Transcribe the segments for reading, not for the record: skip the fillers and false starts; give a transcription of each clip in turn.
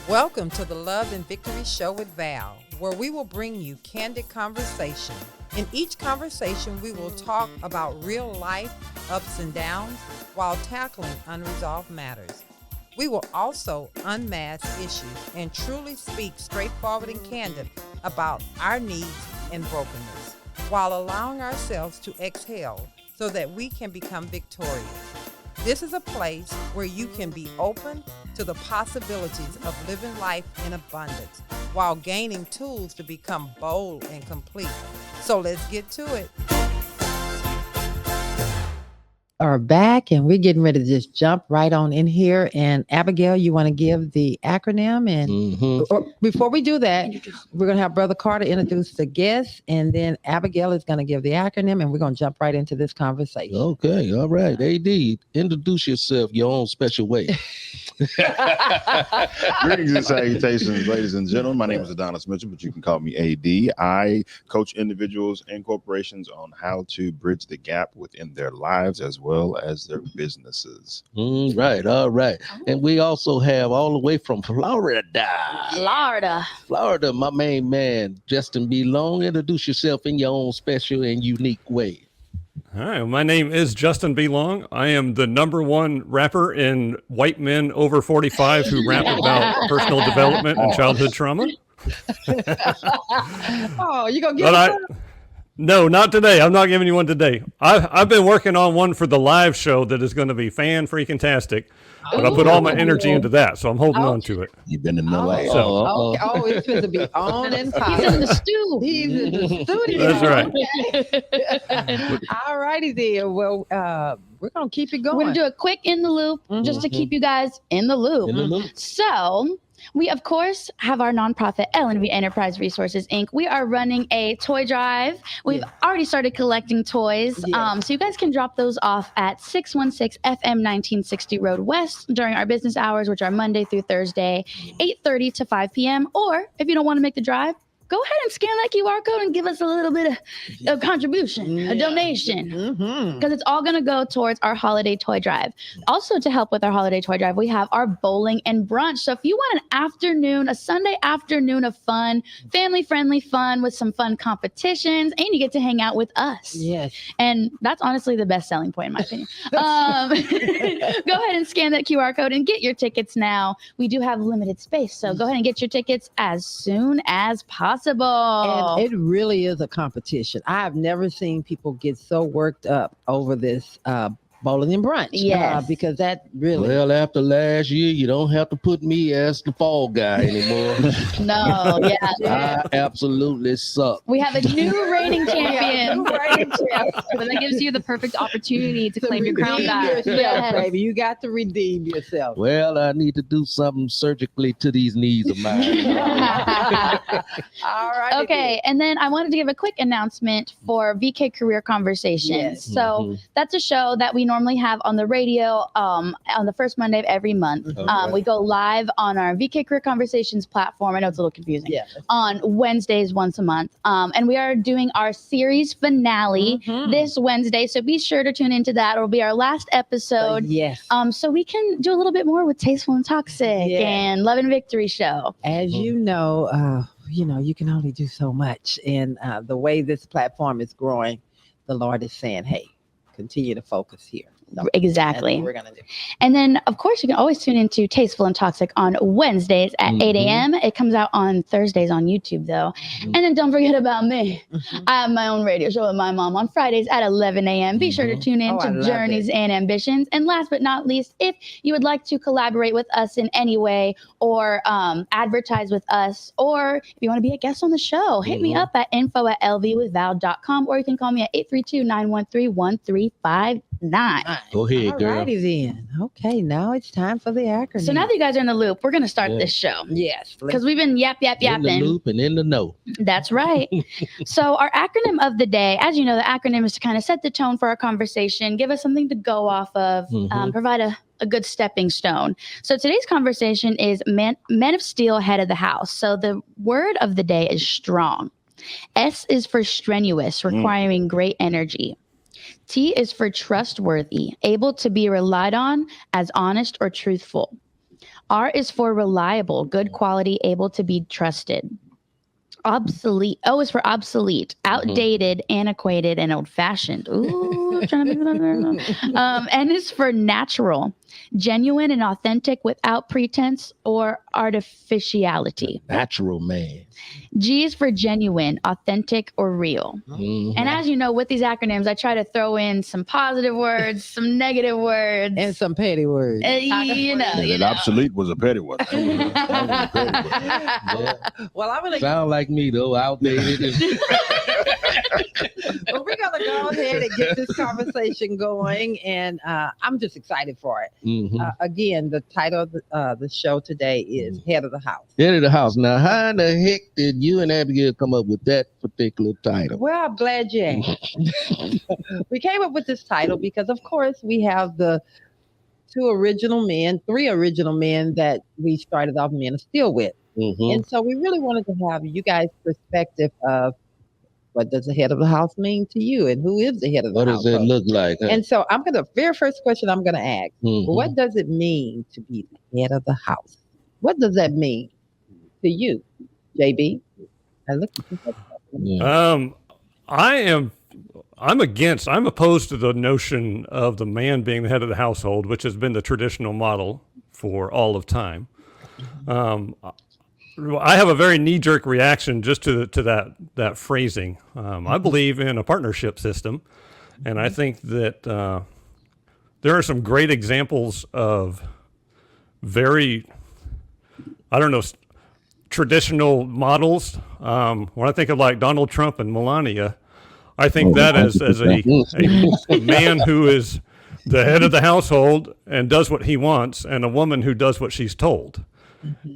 Welcome to the Love and Victory Show with Val, where we will bring you candid conversation. In each conversation, we will talk about real life ups and downs while tackling unresolved matters. We will also unmask issues and truly speak straightforward and candid about our needs and brokenness, while allowing ourselves to exhale so that we can become victorious. This is a place where you can be open to the possibilities of living life in abundance while gaining tools to become bold and complete. So let's get to it. Are back, and we're getting ready to just jump right on in here. And Abigail, you want to give the acronym? And or before we do that, we're going to have Brother Carter introduce the guest, and then Abigail is going to give the acronym, and we're going to jump right into this conversation. Okay, all right. AD, introduce yourself your own special way. Greetings and salutations, ladies and gentlemen. My name is Adonis Mitchell, but you can call me AD. I coach individuals and corporations on how to bridge the gap within their lives as well as their businesses. Right, all right. And we also have all the way from Florida, my main man, Justin B. Long. Introduce yourself in your own special and unique way. Hi, my name is Justin B. Long. I am the #1 rapper in white men over 45 who rap about personal development and childhood trauma. Oh, you gonna get it? No, not today. I'm not giving you one today. I've been working on one for the live show that is going to be fan-freaking-tastic, but I put all my energy into that, so I'm holding on to it. You've been in the lab. It's going to be on and popping. He's in the stew. He's in the studio. That's right. All righty then. Well, we're going to keep it going. We're going to do a quick in the loop just to keep you guys in the loop. So we, of course, have our nonprofit L&V Enterprise Resources, Inc. We are running a toy drive. We've already started collecting toys. So you guys can drop those off at 616 FM 1960 Road West during our business hours, which are Monday through Thursday, 8:30 to 5 p.m. Or if you don't want to make the drive, go ahead and scan that QR code and give us a little bit of contribution, a donation, because it's all going to go towards our holiday toy drive. Also, to help with our holiday toy drive, we have our bowling and brunch. So if you want an afternoon, a Sunday afternoon of fun, family-friendly fun with some fun competitions, and you get to hang out with us. Yes. And that's honestly the best selling point, in my opinion. Go ahead and scan that QR code and get your tickets now. We do have limited space, so go ahead and get your tickets as soon as possible. And it really is a competition. I've never seen people get so worked up over this bowling and brunch. Yes. Because that really... Well, after last year, you don't have to put me as the fall guy anymore. No, I absolutely suck. We have a new reigning champion. But that gives you the perfect opportunity to claim your crown back. Yes, baby. You got to redeem yourself. Well, I need to do something surgically to these knees of mine. All right. Okay, and then I wanted to give a quick announcement for VK Career Conversations. Yes. So that's a show that we normally have on the radio on the first Monday of every month. We go live on our VK Career Conversations platform. I know it's a little confusing. On Wednesdays once a month. And we are doing our series finale this Wednesday. So be sure to tune into that. It'll be our last episode. So we can do a little bit more with Tasteful and Toxic and Love and Victory Show. As you know, you can only do so much. And the way this platform is growing, the Lord is saying, hey, continue to focus here. So exactly. That's what we're going to do. And then, of course, you can always tune into Tasteful and Toxic on Wednesdays at 8 a.m. It comes out on Thursdays on YouTube, though. And then don't forget about me. I have my own radio show with my mom on Fridays at 11 a.m. Be sure to tune in to Journeys and Ambitions. And last but not least, if you would like to collaborate with us in any way or advertise with us, or if you want to be a guest on the show, hit me up at info@lvwithval.com, or you can call me at 832-913-1359. Go ahead, girl. Alrighty then. Okay, now it's time for the acronym. So now that you guys are in the loop, we're going to start this show. Yes. Because we've been yapping. In the loop and in the know. That's right. So our acronym of the day, as you know, the acronym is to kind of set the tone for our conversation, give us something to go off of, provide a good stepping stone. So today's conversation is Men of Steel, head of the house. So the word of the day is strong. S is for strenuous, requiring great energy. T is for trustworthy, able to be relied on as honest or truthful. R is for reliable, good quality, able to be trusted. Obsolete. O is for obsolete, outdated, antiquated, and old-fashioned. Ooh, I'm trying to be N is for natural, genuine and authentic without pretense or artificiality. Natural man. G is for genuine, authentic, or real. And as you know, with these acronyms, I try to throw in some positive words, some negative words, And some petty words. And obsolete was a petty one. That was a petty one. Yeah. Well, I'm gonna Sound like me though, outdated. well, we're gonna go ahead and get this conversation going, and I'm just excited for it. Again, the title of the show today is Head of the House. Head of the house. Now, how in the heck did you and Abigail come up with that particular title? Well, I'm glad you asked. We came up with this title because, of course, we have the three original men that we started off Men of Steel with. And so we really wanted to have you guys' perspective of what does the head of the house mean to you, and who is the head of the house? What does it look like? Huh? And so very first question I'm going to ask, what does it mean to be the head of the house? What does that mean to you, JB? I'm opposed to the notion of the man being the head of the household, which has been the traditional model for all of time. I have a very knee-jerk reaction just to that phrasing. I believe in a partnership system, and I think that there are some great examples of very, traditional models. When I think of like Donald Trump and Melania, I think that as a man who is the head of the household and does what he wants, and a woman who does what she's told.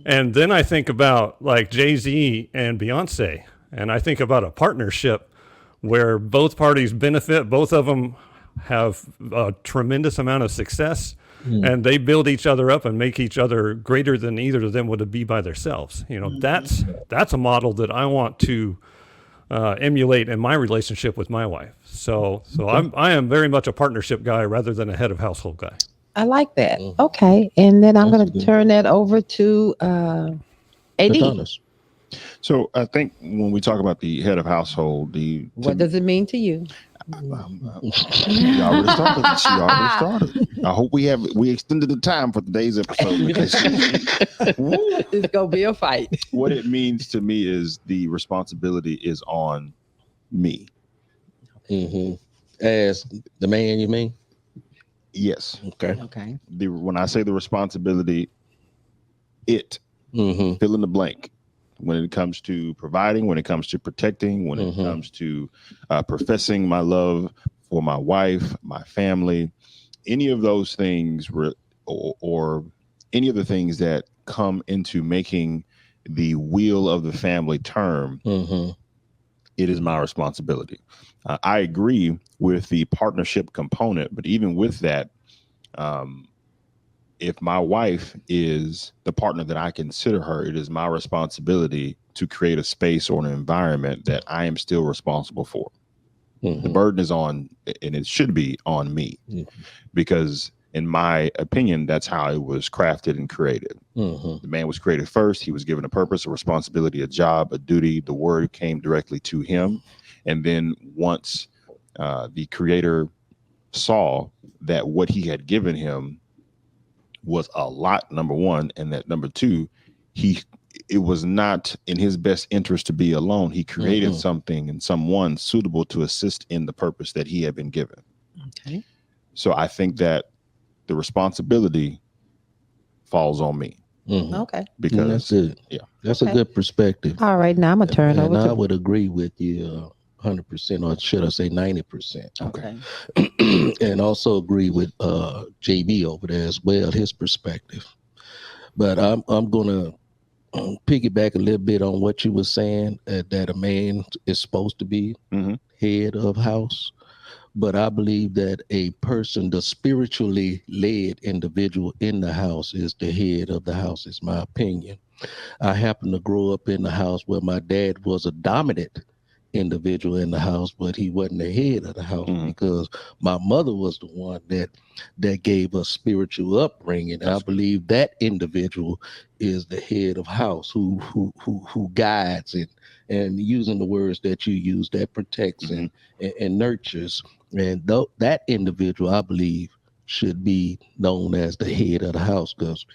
And then I think about like Jay-Z and Beyonce, and I think about a partnership where both parties benefit, both of them have a tremendous amount of success, and they build each other up and make each other greater than either of them would be by themselves. That's a model that I want to emulate in my relationship with my wife. So I am very much a partnership guy rather than a head of household guy. I like that. Okay. And then I'm going to turn that over to AD. So I think when we talk about the head of household, what does it mean to you? She already started. I hope we extended the time for today's episode because it's gonna be a fight. What it means to me is the responsibility is on me. As the man, you mean? Yes. Okay. When I say the responsibility, fill in the blank. When it comes to providing, when it comes to protecting, when it comes to professing my love for my wife, my family, any of those things or any of the things that come into making the wheel of the family turn, it is my responsibility. I agree with the partnership component, but even with that, if my wife is the partner that I consider her, it is my responsibility to create a space or an environment that I am still responsible for. The burden is on, and it should be on me, because in my opinion, that's how it was crafted and created. The man was created first. He was given a purpose, a responsibility, a job, a duty. The word came directly to him. And then once the creator saw that what he had given him was a lot, number one, and that number two, it was not in his best interest to be alone. He created something and someone suitable to assist in the purpose that he had been given. Okay. So I think that the responsibility falls on me. Okay. Because that's it. Yeah. That's a good perspective. All right. Now I'm gonna turn over. I would agree with you 100%, or should I say 90%. Okay. And also agree with JB over there as well, his perspective. But I'm gonna piggyback a little bit on what you were saying, that a man is supposed to be head of house. But I believe that a person, the spiritually led individual in the house, is the head of the house, is my opinion. I happen to grow up in the house where my dad was a dominant individual in the house, but he wasn't the head of the house because my mother was the one that gave us spiritual upbringing. And I believe that individual is the head of house who guides and using the words that you use, that protects and nurtures. And that individual, I believe, should be known as the head of the house because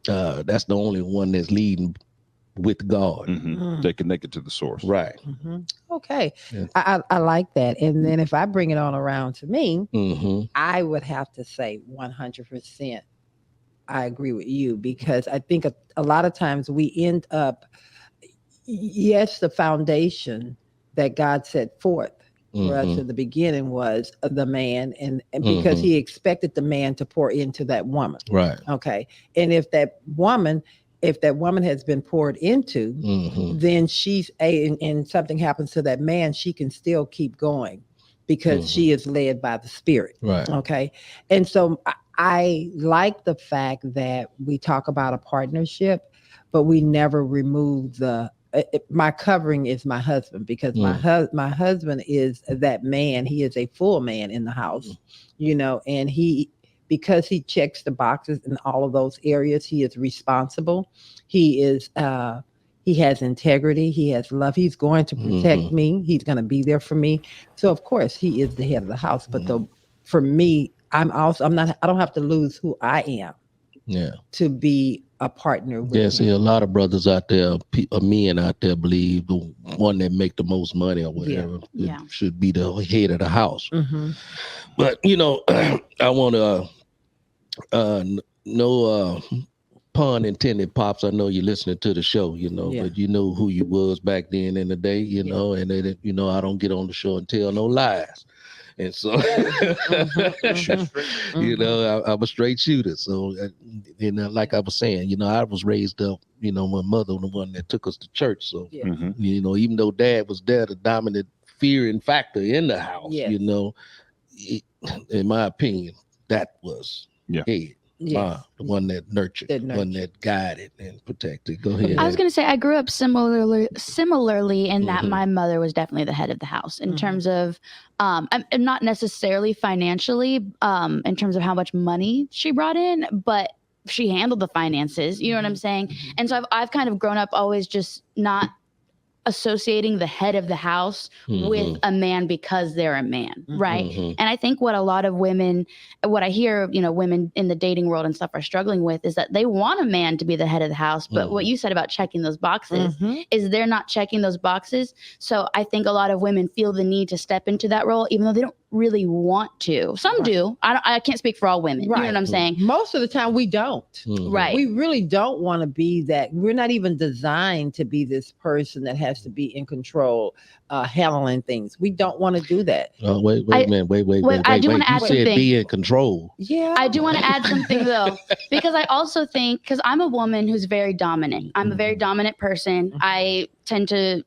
that's the only one that's leading with God. They're connected to the source. Right. Okay. Yes. I like that. And then if I bring it on around to me, I would have to say 100%. I agree with you because I think a lot of times we end up, yes, the foundation that God set forth for us at the beginning was the man, and because he expected the man to pour into that woman. Right. Okay. And if that woman has been poured into, then she's and something happens to that man, she can still keep going because she is led by the Spirit. Right. Okay. And so I like the fact that we talk about a partnership, but we never remove my covering is my husband because my husband is that man. He is a full man in the house, and because he checks the boxes in all of those areas, he is responsible. He is, he has integrity. He has love. He's going to protect me. He's going to be there for me. So of course he is the head of the house, but for me, I don't have to lose who I am to be a partner with see, a lot of brothers out there, men out there believe the one that make the most money or whatever should be the head of the house. But I want to no pun intended, Pops. I know you're listening to the show, but you know who you was back then in the day, and then, I don't get on the show and tell no lies. And so, I'm a straight shooter. So, like I was saying, I was raised up, my mother was the one that took us to church. So, even though Dad was there, the dominant fearing factor in the house, in my opinion, that was head. The one that nurtured, one that guided and protected. Go ahead. I was going to say I grew up similarly in that my mother was definitely the head of the house in terms of, and not necessarily financially, in terms of how much money she brought in, but she handled the finances. You know what I'm saying? And so I've kind of grown up always just not associating the head of the house with a man because they're a man, right? And I think what a lot of women, what I hear, women in the dating world and stuff are struggling with is that they want a man to be the head of the house, but what you said about checking those boxes is they're not checking those boxes. So I think a lot of women feel the need to step into that role, even though they don't really want to. Some do. I can't speak for all women. You know what I'm saying? Most of the time we don't. Right. We really don't want to be that. We're not even designed to be this person that has to be in control, handling things. We don't want to do that. Wait a minute. Wait. I do want to add you something. said be in control. Yeah. I do want to add something though, because I also think, because I'm a woman who's very dominant. I'm a very dominant person. I tend to,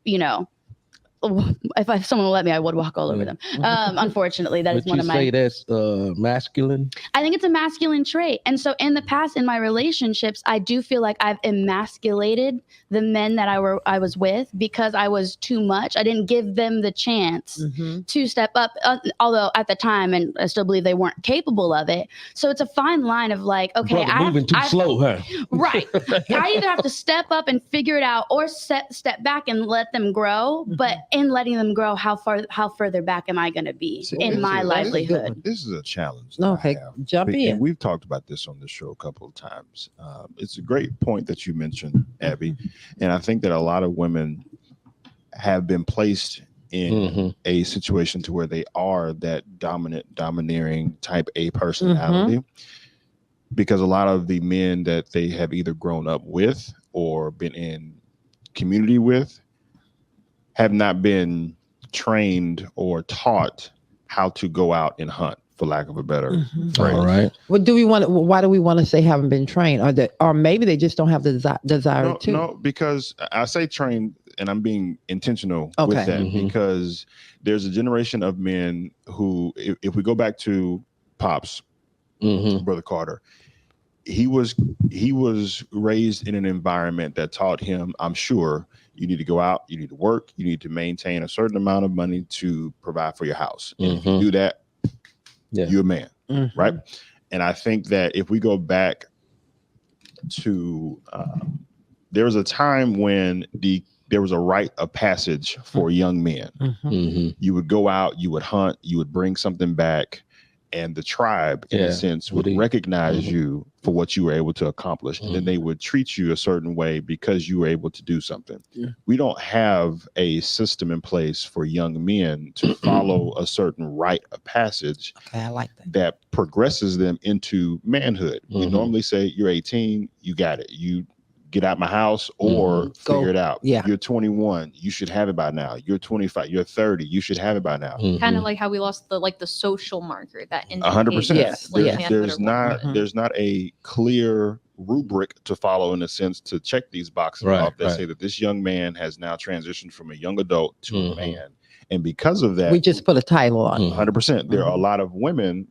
if someone would let me, I would walk all over them. Unfortunately, that is one of my. Would you say that's masculine? I think it's a masculine trait. And so in the past, in my relationships, I do feel like I've emasculated the men that I was with because I was too much. I didn't give them the chance to step up, although at the time, and I still believe they weren't capable of it. So it's a fine line of like, okay, Brother, moving too slow, huh? Right. I either have to step up and figure it out or step back and let them grow. But in letting them grow, how further back am I going to be in my livelihood? This is a challenge. Okay, jump in. And we've talked about this on the show a couple of times. It's a great point that you mentioned, Abby. And I think that a lot of women have been placed in a situation to where they are that domineering type A personality. Because a lot of the men that they have either grown up with or been in community with have not been trained or taught how to go out and hunt, for lack of a better phrase. All right. What do we want? Why do we want to say haven't been trained, or maybe they just don't have the desire to? No, because I say trained, and I'm being intentional with that because there's a generation of men who, if we go back to Pops, Brother Carter, he was raised in an environment that taught him, I'm sure, you need to go out, you need to work, you need to maintain a certain amount of money to provide for your house. And if you do that, you're a man, right? And I think that if we go back to there was a time when there was a rite of passage for young men. You would go out, you would hunt, you would bring something back, and the tribe, in a sense, would recognize you for what you were able to accomplish. And then they would treat you a certain way because you were able to do something. We don't have a system in place for young men to follow a certain rite of passage I like that progresses them into manhood. We normally say, you're 18, you got it. You get out my house or figure it out. Yeah. You're 21, you should have it by now. You're 25, you're 30, you should have it by now. Kind of like how we lost the social marker that 100%. Yes. There's not a clear rubric to follow, in a sense, to check these boxes off that say that this young man has now transitioned from a young adult to a man. And because of that, we just put a title on 100%. There are a lot of women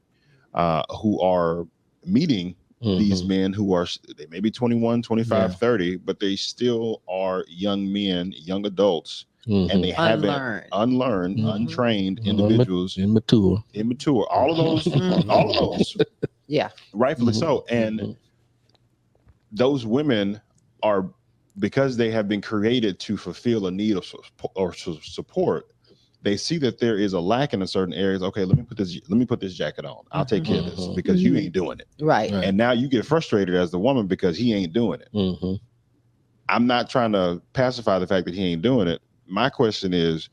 who are meeting these men who are, they may be 21, 25, 30, but they still are young men, young adults, and they haven't unlearned, untrained individuals, immature, all of those, rightfully so. And those women are, because they have been created to fulfill a need or support, they see that there is a lack in a certain areas. Okay, let me put this jacket on. I'll take care of this because you ain't doing it. Right. And now you get frustrated as the woman because he ain't doing it. I'm not trying to pacify the fact that he ain't doing it. My question is,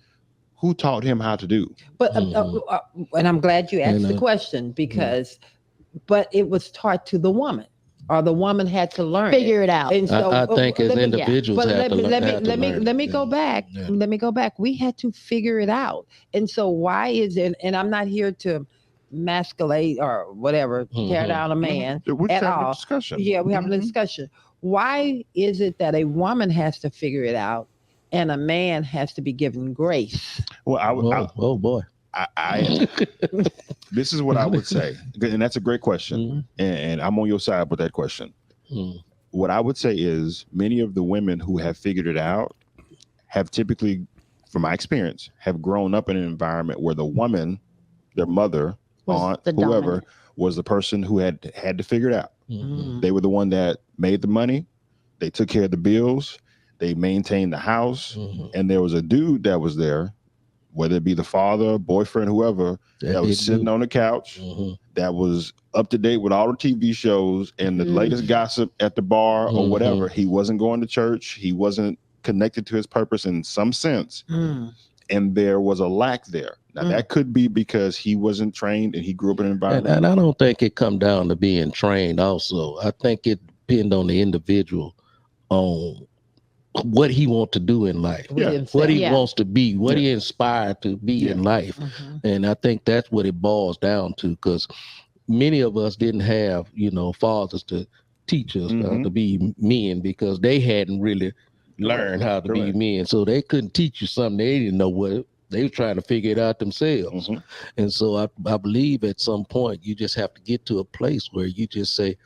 who taught him how to do? But and I'm glad you asked the question, because but it was taught to the woman, or the woman had to learn Figure it out. And so I think as individuals but let me go back. Let me go back. We had to figure it out. And so why is it, and I'm not here to masculate or whatever, tear down a man at all. Discussion. Yeah, we're having a discussion. Why is it that a woman has to figure it out and a man has to be given grace? Well, oh boy. I this is what I would say, and that's a great question, and I'm on your side with that question. What I would say is, many of the women who have figured it out have typically, from my experience, have grown up in an environment where the woman, their mother, aunt, whoever, was the person who had to figure it out. They were the one that made the money, they took care of the bills, they maintained the house, and there was a dude that was there, whether it be the father, boyfriend, whoever, that was sitting on the couch, that was up to date with all the TV shows and the latest gossip at the bar or whatever. He wasn't going to church. He wasn't connected to his purpose in some sense. And there was a lack there. Now, that could be because he wasn't trained and he grew up in an environment. And I don't think it come down to being trained also. I think it depends on the individual, on what he wants to do in life, what he wants to be, what he inspired to be in life. And I think that's what it boils down to, because many of us didn't have, fathers to teach us to be men, because they hadn't really learned how to be men. So they couldn't teach you something they didn't know what they were trying to figure it out themselves. And so I believe at some point you just have to get to a place where you just say,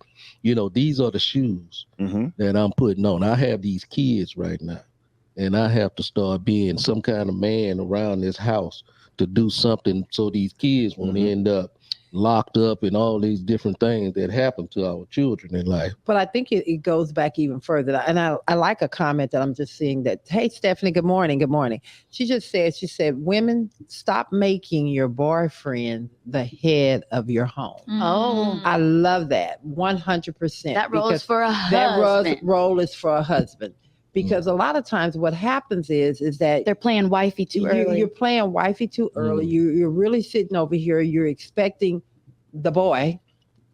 these are the shoes that I'm putting on. I have these kids right now, and I have to start being some kind of man around this house to do something so these kids won't end up locked up and all these different things that happen to our children in life. But I think it goes back even further. And I like a comment that I'm just seeing that, hey, Stephanie, good morning. Good morning. She said, women, stop making your boyfriend the head of your home. Oh, I love that. 100%. that role is for a That husband. role is for a husband. Because a lot of times what happens is that They're playing wifey too early. You're playing wifey too early. You're really sitting over here. You're expecting the boy,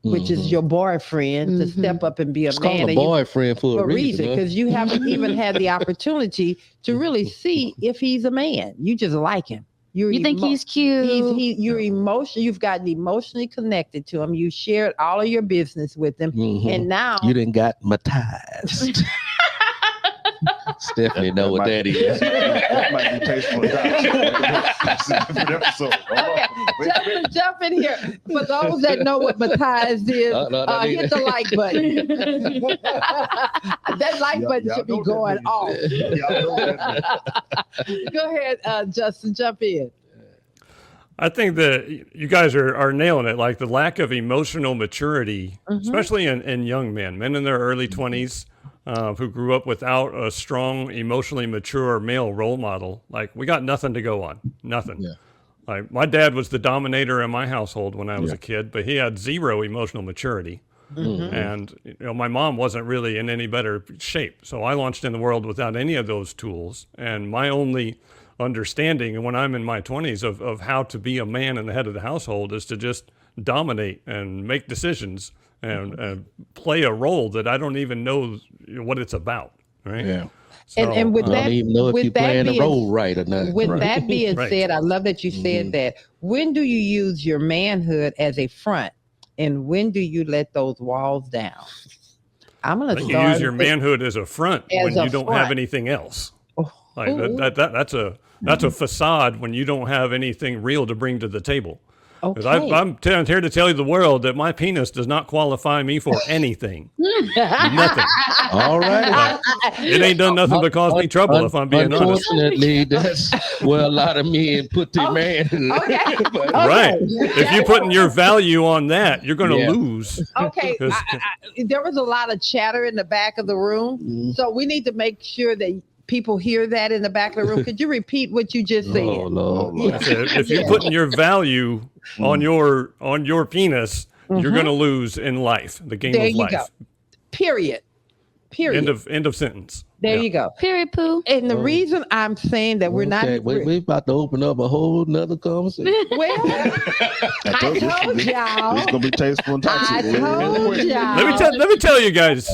which is your boyfriend, to step up and be a It's man. called a boyfriend for a reason, because you haven't even had the opportunity to really see if he's a man. You just like him. You think he's cute. You're emotional. You've gotten emotionally connected to him. You shared all of your business with him, and now you didn't got matized. Stephanie know what that is. That might be tasteful and That's a different episode. Okay, jump in here. For those that know what Matthias is, hit the like button. That like button should be going off. Go ahead, Justin, jump in. I think that you guys are nailing it. Like the lack of emotional maturity, especially in young men in their early 20s who grew up without a strong, emotionally mature male role model. Like we got nothing to go on, nothing. Yeah. Like my dad was the dominator in my household when I was a kid, but he had zero emotional maturity. And my mom wasn't really in any better shape. So I launched in the world without any of those tools. And my only understanding when I'm in my 20s of how to be a man and the head of the household is to just dominate and make decisions and play a role that I don't even know what it's about, right? Yeah. So, And with I that, don't even know if you're playing the role right or not. With that being Right. said, I love that you said that. When do you use your manhood as a front, and when do you let those walls down? I'm I gonna think start. you use your manhood as a front when a you don't front. have anything else. Oh. Like Ooh. that's a facade when you don't have anything real to bring to the table. 'Cause Okay. I'm here to tell you the world that my penis does not qualify me for anything. Nothing. All right. It ain't done nothing but cause me trouble, if I'm being honest. Unfortunately, that's where a lot of men put their manhood. Okay. Right. If you're putting your value on that, you're going to lose. Okay. 'Cause- There was a lot of chatter in the back of the room, so we need to make sure that people hear that in the back of the room. Could you repeat what you just said? Oh, Lord. I said, if you're putting your value on your penis, you're going to lose in life, the game There of you life. go. Period. End of sentence. There Yeah. you go. Period, poo. And the reason I'm saying that we're Okay, not, we're about to open up a whole nother conversation. well, I told y'all. It's gonna be tasteful and I toxic. told y'all. Let me tell you guys,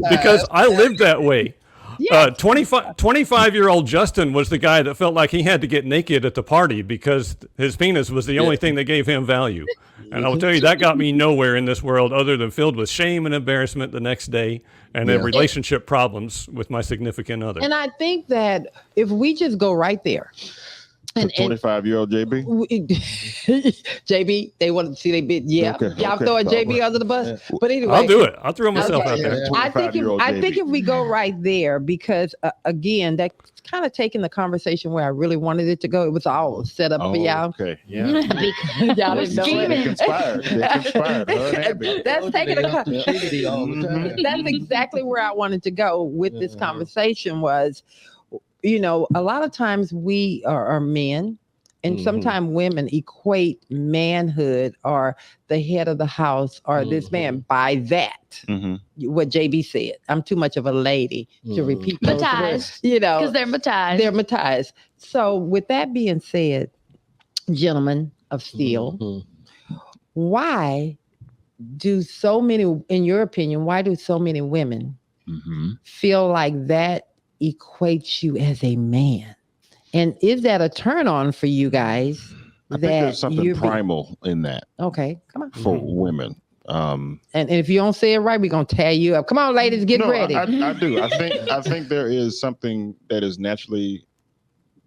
because I lived that way. 25-year-old Justin was the guy that felt like he had to get naked at the party because his penis was the only thing that gave him value. And I'll tell you, that got me nowhere in this world other than filled with shame and embarrassment the next day and then relationship problems with my significant other. And I think that if we just go right there. And 25-year-old JB. JB, they want to see they bit. Yeah, y'all throwing JB under the bus. But anyway, I'll do it. I'll throw myself out there. I think if we go right there, because again, that's kind of taking the conversation where I really wanted it to go. It was all set up for y'all. Okay. Yeah. Y'all didn't know They it. conspired. That's taking that's exactly where I wanted to go with this conversation was, a lot of times we are men and sometimes women equate manhood or the head of the house or this man by that. What JB said. I'm too much of a lady to repeat those words, Because they're matized. They're matized. So with that being said, gentlemen of steel, why do so many, in your opinion, why do so many women feel like that equates you as a man? And is that a turn on for you guys? I think there's something primal in that. Okay, come on. For women. And if you don't say it right, we're gonna tear you up. Come on, ladies, get ready. I do. I think there is something that is naturally,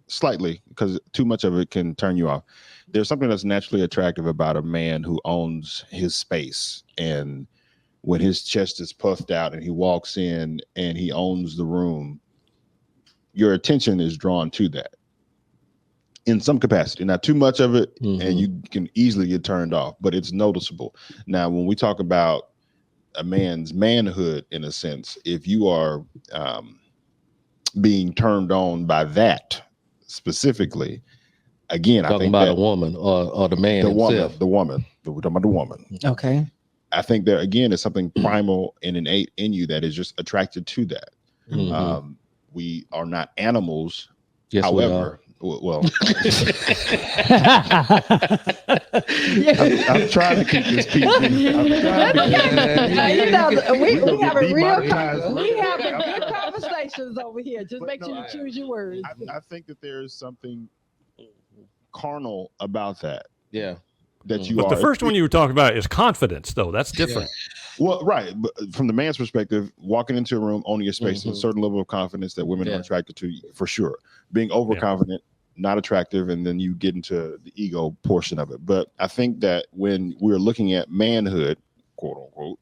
slightly, because too much of it can turn you off. There's something that's naturally attractive about a man who owns his space, and when his chest is puffed out and he walks in and he owns the room, your attention is drawn to that in some capacity. Not too much of it, and you can easily get turned off, but it's noticeable. Now, when we talk about a man's manhood, in a sense, if you are being turned on by that specifically, again, talking I think about that a woman or the man himself. the woman. We're talking about the woman. Okay. I think there again is something primal and innate in you that is just attracted to that. We are not animals. Yes, however, well, I'm trying to keep this PG. We having good conversations over here. Just make sure you choose your words. I think that there is something carnal about that. Yeah. That you but are. the first one you were talking about is confidence, though. That's different. Well, right. But from the man's perspective, walking into a room, owning your space, is a certain level of confidence that women are attracted to, for sure. Being overconfident, not attractive, and then you get into the ego portion of it. But I think that when we're looking at manhood, quote unquote,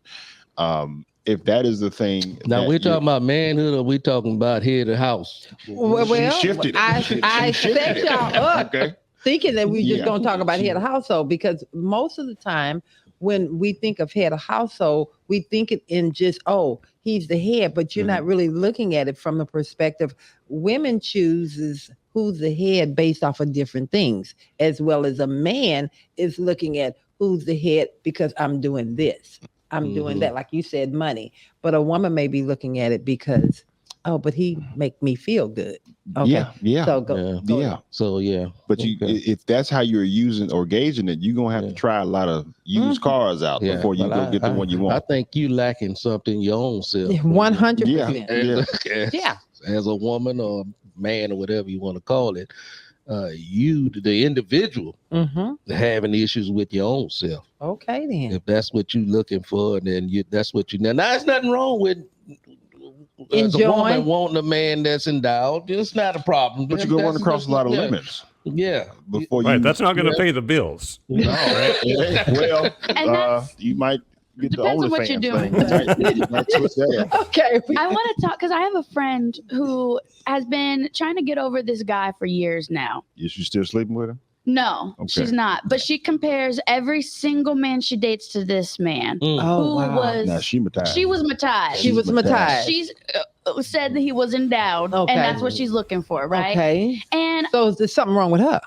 if that is the thing. Now we're talking about manhood, or we talking about head of house? Well, she shifted it. I set y'all up thinking that we just gonna talk about head of household, because most of the time when we think of head of household, we think it in just, oh, he's the head, but you're not really looking at it from the perspective. Women chooses who's the head based off of different things, as well as a man is looking at who's the head because I'm doing this, I'm doing that, like you said, money. But a woman may be looking at it because, oh, but he make me feel good. Okay. Yeah. So go. So But if that's how you're using or gauging it, you're gonna have to try a lot of used cars out before you get the one you want. I think you lacking something your own self. 100%. Yeah. As a woman or man or whatever you want to call it, you, the individual, having issues with your own self. Okay, then. If that's what you're looking for, then that's what you. Now, there's nothing wrong with. As a woman wanting a man that's endowed, it's not a problem. But you're going to run across a lot of limits. Yeah. Before that's not going to pay the bills. No, right? Well, you might get the depends on what you're doing. Okay. I want to talk because I have a friend who has been trying to get over this guy for years now. Is she still sleeping with him? No, she's not. But she compares every single man she dates to this man. Now she matized. She was matized. She was matized. She's said that he was endowed, and that's what she's looking for, right? Okay. And so there's something wrong with her.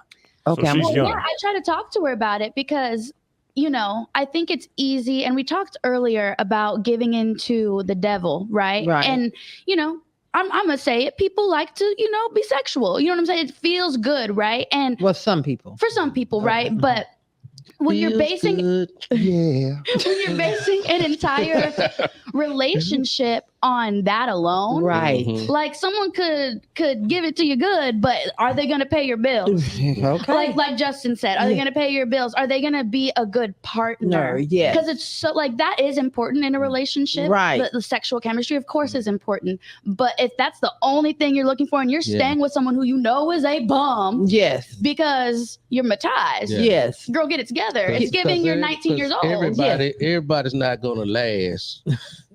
Okay. So she's young. Yeah, I try to talk to her about it because, you know, I think it's easy. And we talked earlier about giving into the devil, right? Right. And, you know, I'm gonna say it. People like to, you know, be sexual. You know what I'm saying? It feels good, right? And well, some people. For some people, right? But when you're basing when you're basing an entire relationship on that alone, right? Like someone could give it to you good, but are they going to pay your bills? Okay. Like Justin said, are they going to pay your bills? Are they going to be a good partner? Yeah. Because it's so like that is important in a relationship. Right. The sexual chemistry, of course, is important. But if that's the only thing you're looking for, and you're staying with someone who you know is a bum, yes, because you're matized, yes, girl, get it together. It's giving you're 19 years old. Everybody's not going to last.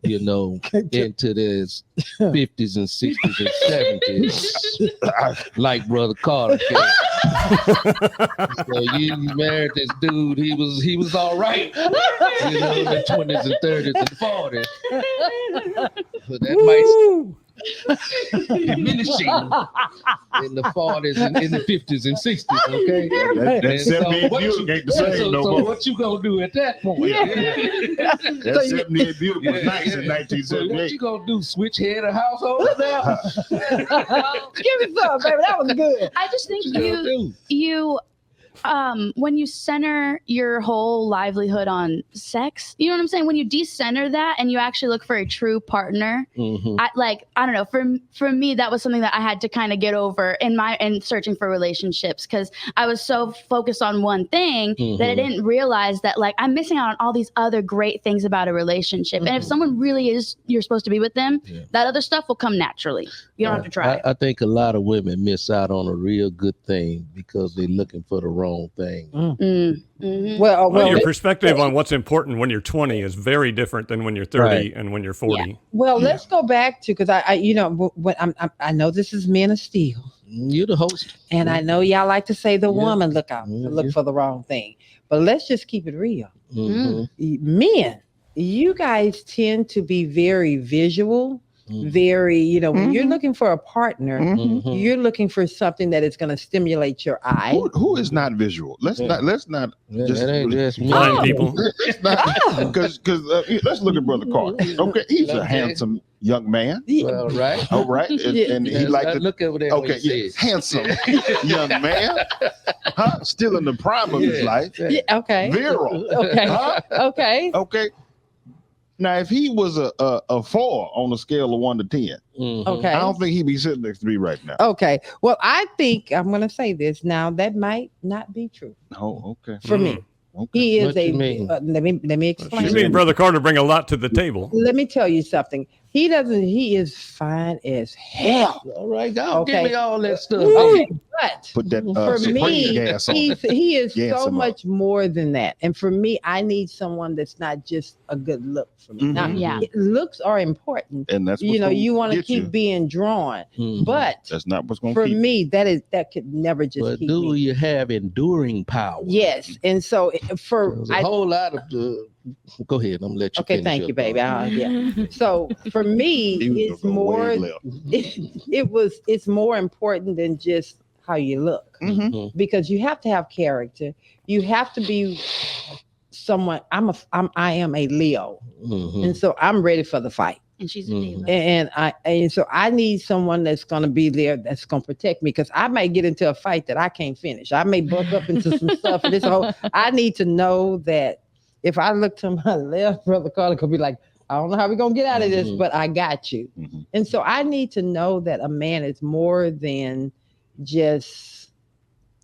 You know, into this 50s and 60s and 70s, like Brother Carter. So you married this dude. He was all right. You know, in the 20s and 30s and 40s. But that might diminishing in the 40s and in the 50s and 60s. Okay, that's 78 Buick ain't the same no more. So what you gonna do at that point? That 78 Buick was nice in 1978. So what you gonna do? Switch head of household now? Give me some, baby. That was good. I just think you when you center your whole livelihood on sex, you know what I'm saying? When you decenter that and you actually look for a true partner, I don't know, for me, that was something that I had to kind of get over in searching for relationships, because I was so focused on one thing that I didn't realize that like I'm missing out on all these other great things about a relationship. And if someone really is, you're supposed to be with them, that other stuff will come naturally. You don't have to try. I think a lot of women miss out on a real good thing because they're looking for the wrong thing. Well, your perspective on what's important when you're 20 is very different than when you're 30 and when you're 40. Yeah. Well, let's go back to, because I you know, when I know this is Men of Steel. You're the host, and I know y'all like to say the woman look for the wrong thing, but let's just keep it real. Men, you guys tend to be very visual. Very, you know, when you're looking for a partner, you're looking for something that is going to stimulate your eye. Who is not visual? Let's not just blind people. Because let's look at Brother Carter. Okay, he's a handsome young man. Well, right. All right, and he likes to look over there. Okay, handsome young man, still in the prime of his life. Yeah, okay. Virile. Okay. Okay. Now, if he was a 4 on a scale of 1 to 10, okay, I don't think he'd be sitting next to me right now. Okay. Well, I think I'm going to say this now. That might not be true. Oh, okay. For me. Okay. He is What you mean? let me explain. You mean Brother Carter bring a lot to the table? Let me tell you something. He is fine as hell. All right, go give me all that stuff. Okay, but Put that for me, gas on. he is Gas so him up. much more than that. And for me, I need someone that's not just a good look for me. Now, Yeah. looks are important. And that's You know, you want to get keep being drawn, but That's not what's going to for keep me, that could never just But keep do me. you have enduring power? Yes, and so for There's a whole lot of go ahead. I'm gonna let you. okay, finish thank your you, baby. thought. Yeah. So for me, He was it's gonna go more. way left. It's more important than just how you look, because you have to have character. You have to be someone. I am a Leo, and so I'm ready for the fight. And she's a diva. And so I need someone that's going to be there, that's going to protect me, because I might get into a fight that I can't finish. I may buck up into some stuff. And I need to know that if I look to my left, Brother Carter could be like, I don't know how we're going to get out of this, but I got you. And so I need to know that a man is more than just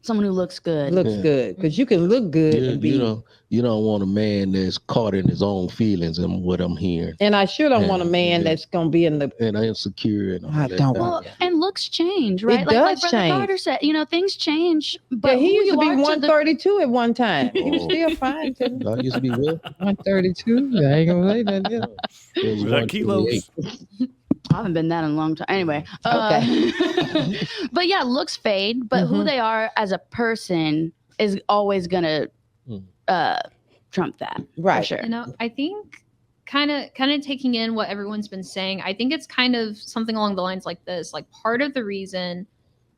Someone who looks good. good, because you can look good and be. You don't want a man that's caught in his own feelings and what I'm hearing. And I sure don't want a man that's going to be in the. And insecure and all I that. don't Well, want. and looks change, right? It like does Brother change. Carter said, things change. But But he who used to you be are 132 at one time. He was Oh. still fine. I used to be what? 132. I ain't gonna say that. It Was that kilos? I haven't been that in a long time. Anyway. But yeah, looks fade, but who they are as a person is always gonna trump that. Right. For sure. I think kind of taking in what everyone's been saying, I think it's kind of something along the lines like this. Like, part of the reason,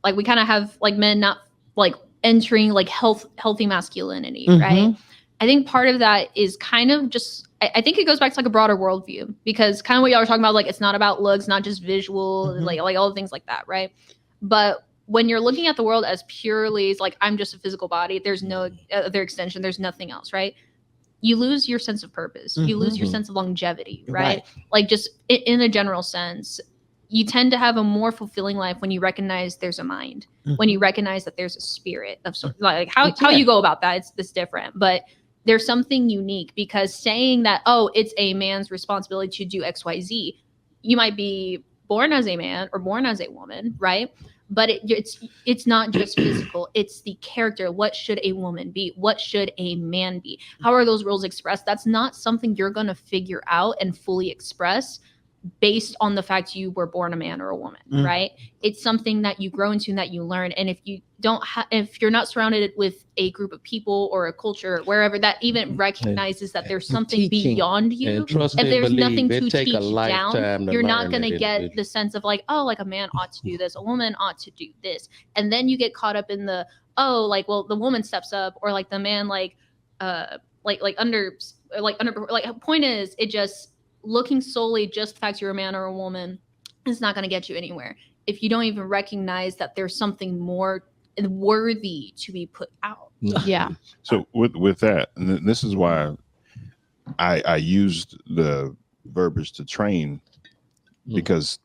like, we kind of have like men not like entering like healthy masculinity, right? I think part of that is kind of just, I think it goes back to like a broader worldview, because kind of what y'all were talking about, like, it's not about looks, not just visual, like all the things like that, right? But when you're looking at the world as purely as like, I'm just a physical body, there's no other extension, there's nothing else, right? You lose your sense of purpose. You lose your sense of longevity, right? Like, just in a general sense, you tend to have a more fulfilling life when you recognize there's a mind, when you recognize that there's a spirit of sort, like how you go about that, it's different, but there's something unique, because saying that, oh, it's a man's responsibility to do XYZ, you might be born as a man or born as a woman, right? But it's not just physical, it's the character. What should a woman be? What should a man be? How are those roles expressed? That's not something you're going to figure out and fully express based on the fact you were born a man or a woman, right? It's something that you grow into and that you learn. And if you if you're not surrounded with a group of people or a culture, wherever, that even recognizes that there's something beyond you, if there's nothing to teach down, you're not going to get the sense of like, oh, like a man ought to do this, a woman ought to do this. And then you get caught up in the, oh, like, well, the woman steps up, or like the man, point is, it just, looking solely just the fact you're a man or a woman is not going to get you anywhere if you don't even recognize that there's something more worthy to be put out. Yeah. So with that, and this is why I used the verbiage to train, because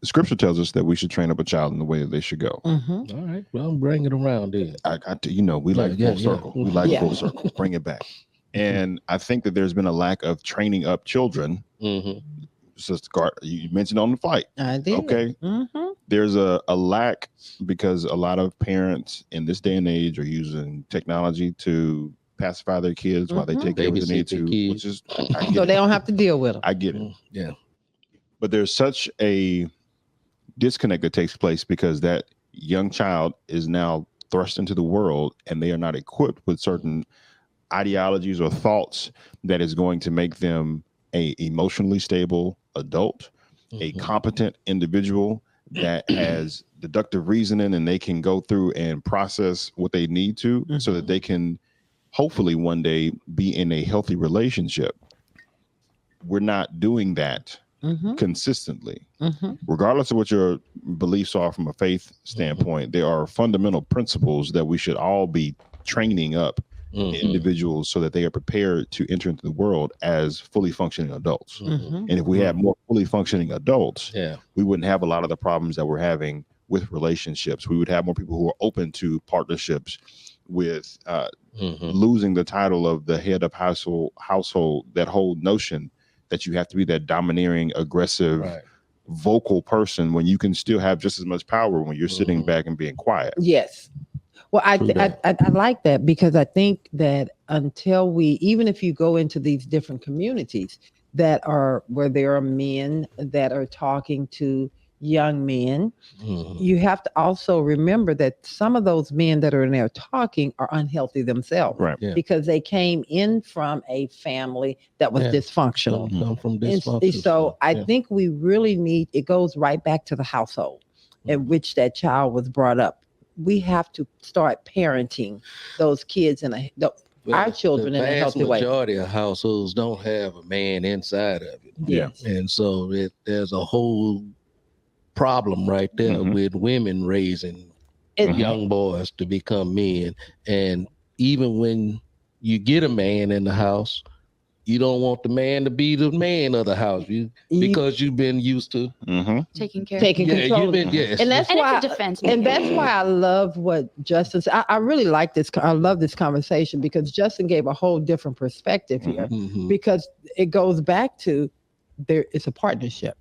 the scripture tells us that we should train up a child in the way that they should go. All right. Well, I'm bringing it around then. We like full circle. We like full circle. Bring it back. And I think that there's been a lack of training up children. Sister Carter, you mentioned on the flight. I did. Okay. There's a lack, because a lot of parents in this day and age are using technology to pacify their kids while they take care of what they need to, which is so they don't have to deal with them. I get it. Yeah. But there's such a disconnect that takes place, because that young child is now thrust into the world and they are not equipped with certain ideologies or thoughts that is going to make them a emotionally stable adult, a competent individual that has deductive reasoning, and they can go through and process what they need to so that they can hopefully one day be in a healthy relationship. We're not doing that consistently. Regardless of what your beliefs are from a faith standpoint, there are fundamental principles that we should all be training up individuals so that they are prepared to enter into the world as fully functioning adults. And if we had more fully functioning adults, we wouldn't have a lot of the problems that we're having with relationships. We would have more people who are open to partnerships with losing the title of the head of household, that whole notion that you have to be that domineering, aggressive, vocal person when you can still have just as much power when you're sitting back and being quiet. Yes. Well, I like that, because I think that until even if you go into these different communities that are where there are men that are talking to young men, you have to also remember that some of those men that are in there talking are unhealthy themselves, because they came in from a family that was dysfunctional. Come from dysfunctional. And so I think we really need, it goes right back to the household in which that child was brought up. We have to start parenting those kids our children in a healthy way. The majority of households don't have a man inside of it. Yes. And so there's a whole problem right there with women raising young boys to become men. And even when you get a man in the house, you don't want the man to be the man of the house, because you've been used to taking control. And that's why, it's a defense. And that's why I love what Justin said. I really like this. I love this conversation, because Justin gave a whole different perspective here, because it goes back to it's a partnership.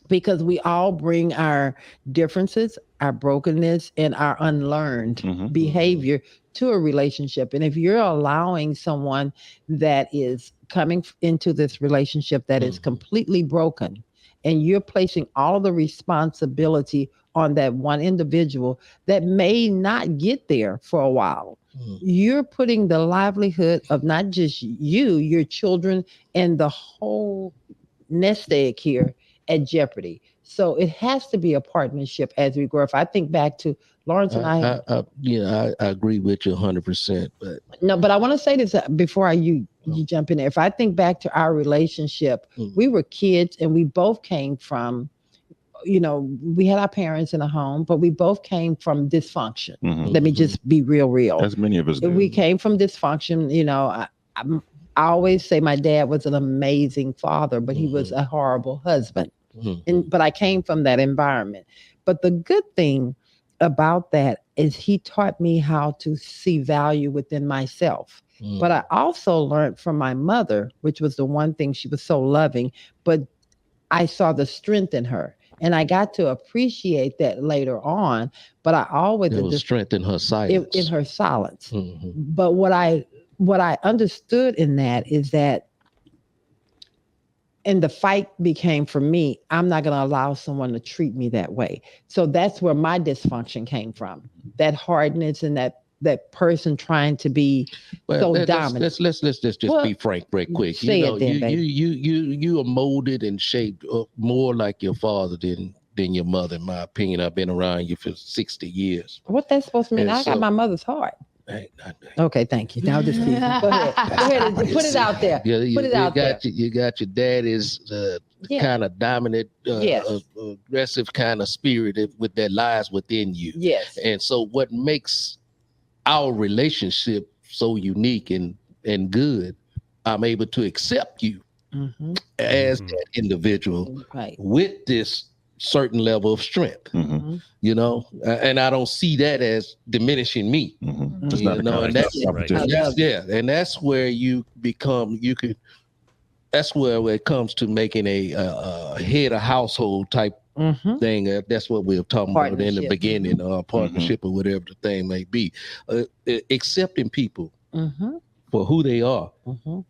Because we all bring our differences, our brokenness, and our unlearned behavior to a relationship. And if you're allowing someone that is coming into this relationship that is completely broken, and you're placing all of the responsibility on that one individual that may not get there for a while, you're putting the livelihood of not just you, your children, and the whole nest egg here at jeopardy. So it has to be a partnership as we grow. If I think back to Lawrence and I agree with you 100%. But I want to say this before you jump in there. If I think back to our relationship, we were kids, and we both came from, we had our parents in a home, but we both came from dysfunction. Let me just be real. As many of us do. We came from dysfunction. I always say my dad was an amazing father, but he was a horrible husband. But I came from that environment. But the good thing about that is he taught me how to see value within myself. But I also learned from my mother, which was the one thing, she was so loving, but I saw the strength in her. And I got to appreciate that later on. But I always there was strength in her silence. In her silence. But what I understood in that is that, and the fight became for me, I'm not going to allow someone to treat me that way. So that's where my dysfunction came from. That hardness and that person trying to be dominant. Let's just be frank, right quick. You are molded and shaped more like your father than your mother, in my opinion. I've been around you for 60 years. What that's supposed to mean? I got my mother's heart. Okay, thank you. Now just go ahead. Put it out there. You got your daddy's kind of dominant, aggressive kind of spirit that lies within you. Yes. And so what makes our relationship so unique and good, I'm able to accept you as that individual with this certain level of strength, and I don't see that as diminishing me. And that's where you become. That's where it comes to making a head of household type thing. That's what we were talking about in the beginning, partnership or whatever the thing may be. Accepting people for who they are.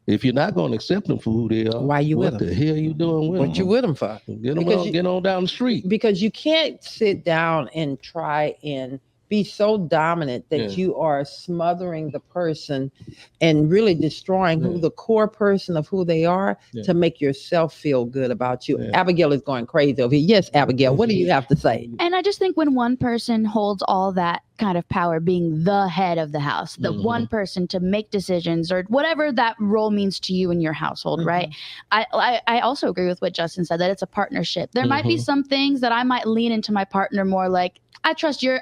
If you're not going to accept them for who they are, why you with them? What the hell you doing with them? What you with them for? Get on down the street. Because you can't sit down and try and be so dominant that you are smothering the person and really destroying who the core person of who they are to make yourself feel good about you. Abigail is going crazy over here. Yes, Abigail, what do you have to say? And I just think when one person holds all that kind of power, being the head of the house, the one person to make decisions or whatever that role means to you in your household, right? I also agree with what Justin said, that it's a partnership. There might be some things that I might lean into my partner more, like, I trust your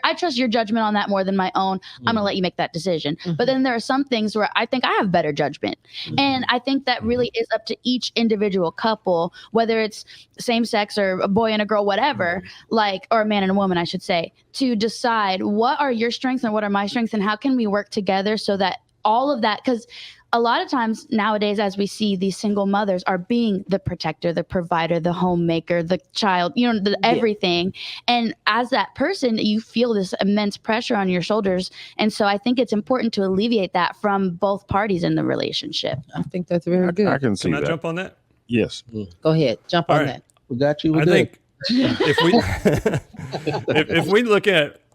judgment on that more than my own. I'm gonna let you make that decision. But then there are some things where I think I have better judgment. And I think that really is up to each individual couple, whether it's same sex or a boy and a girl, whatever, or a man and a woman, I should say, to decide what are your strengths and what are my strengths and how can we work together so that all of that, because a lot of times nowadays, as we see, these single mothers are being the protector, the provider, the homemaker, the child, everything. And as that person, you feel this immense pressure on your shoulders. And so I think it's important to alleviate that from both parties in the relationship. I think that's very good. I can see Can I that. jump on that? Yes. Go ahead. Jump All on right. that. We got you. I think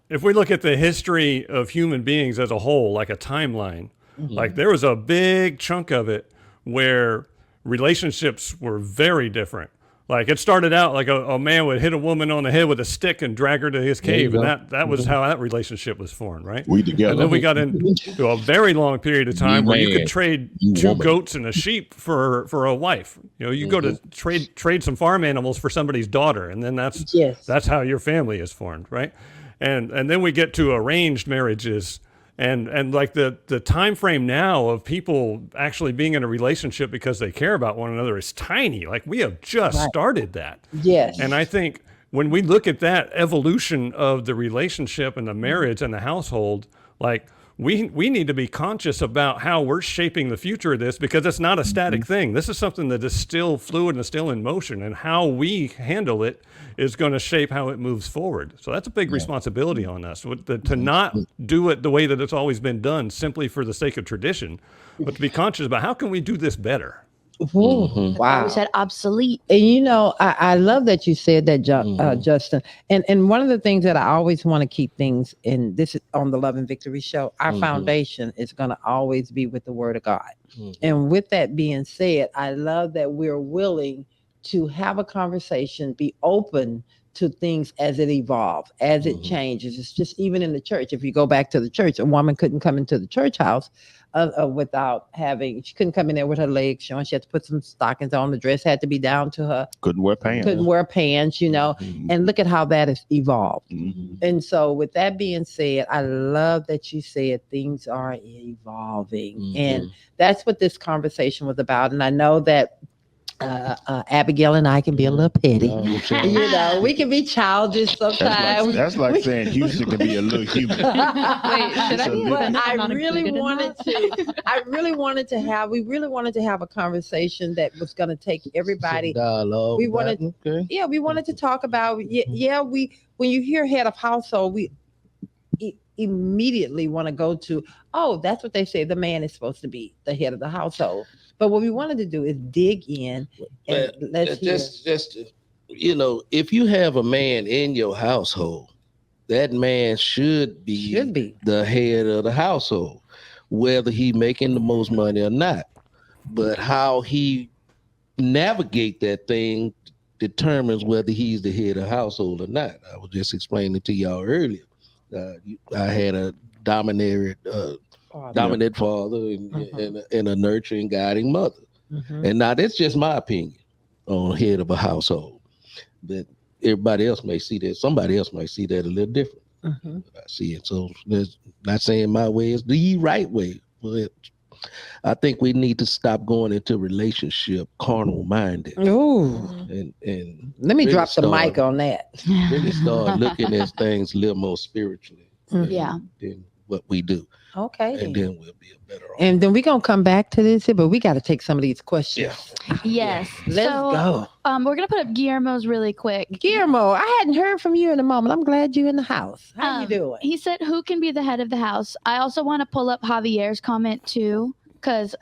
if we look at the history of human beings as a whole, like a timeline, like there was a big chunk of it where relationships were very different. Like it started out like a man would hit a woman on the head with a stick and drag her to his cave, and that was how that relationship was formed, right? We together. And then we got into a very long period of time where you could trade two goats and a sheep for a wife. You go to trade some farm animals for somebody's daughter, and then that's how your family is formed, right? And then we get to arranged marriages. And like the time frame now of people actually being in a relationship because they care about one another is tiny. Like we have just started that. Yes. And I think when we look at that evolution of the relationship and the marriage and the household, like we need to be conscious about how we're shaping the future of this, because it's not a static thing. This is something that is still fluid and still in motion, and how we handle it is going to shape how it moves forward. So that's a big responsibility on us, to not do it the way that it's always been done simply for the sake of tradition, but to be conscious about how can we do this better. Wow. We said obsolete. And I love that you said that, Justin. And one of the things that I always want to keep things in, this is on the Love and Victory show, our foundation is going to always be with the Word of God. And with that being said, I love that we're willing to have a conversation, be open to things as it evolves, as it changes. It's just even in the church. If you go back to the church, a woman couldn't come into the church house she couldn't come in there with her legs showing. She had to put some stockings on. The dress had to be down to her. Couldn't wear pants. And look at how that has evolved. And so with that being said, I love that you said things are evolving. And that's what this conversation was about. And I know that Abigail and I can be a little petty. We can be childish sometimes. That's like saying Houston can be a little human. Wait, should I be offended? I really wanted to have a conversation that was going to take everybody. Dialogue. We wanted to talk about. When you hear head of household, we immediately want to go to, that's what they say. The man is supposed to be the head of the household. But what we wanted to do is dig in and let's hear. If you have a man in your household, that man should be the head of the household, whether he making the most money or not. But how he navigate that thing determines whether he's the head of the household or not. I was just explaining to y'all earlier. I had a dominant father and a nurturing, guiding mother. And now that's just my opinion on head of a household. But everybody else may see that. Somebody else might see that a little different. I see it. So not saying my way is the right way, but I think we need to stop going into relationship carnal minded. And let me drop the mic on that. Really start looking at things a little more spiritually than what we do. Okay. And then we'll be a better off. And then we're going to come back to this, but we got to take some of these questions. Yes. Let's go. We're going to put up Guillermo's really quick. Guillermo, I hadn't heard from you in a moment. I'm glad you're in the house. How you doing? He said, who can be the head of the house? I also want to pull up Javier's comment too, because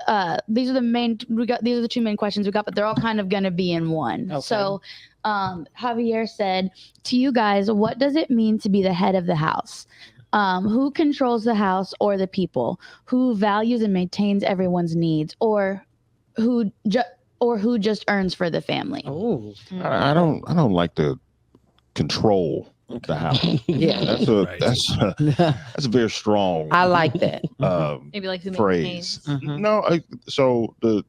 these are the two main questions we got, but they're all kind of going to be in one. Okay. So Javier said, to you guys, what does it mean to be the head of the house? Who controls the house or the people? Who values and maintains everyone's needs, or who just earns for the family? I don't like to control the house. That's a very strong. I like that. Maybe like who phrase. maintains. No, so the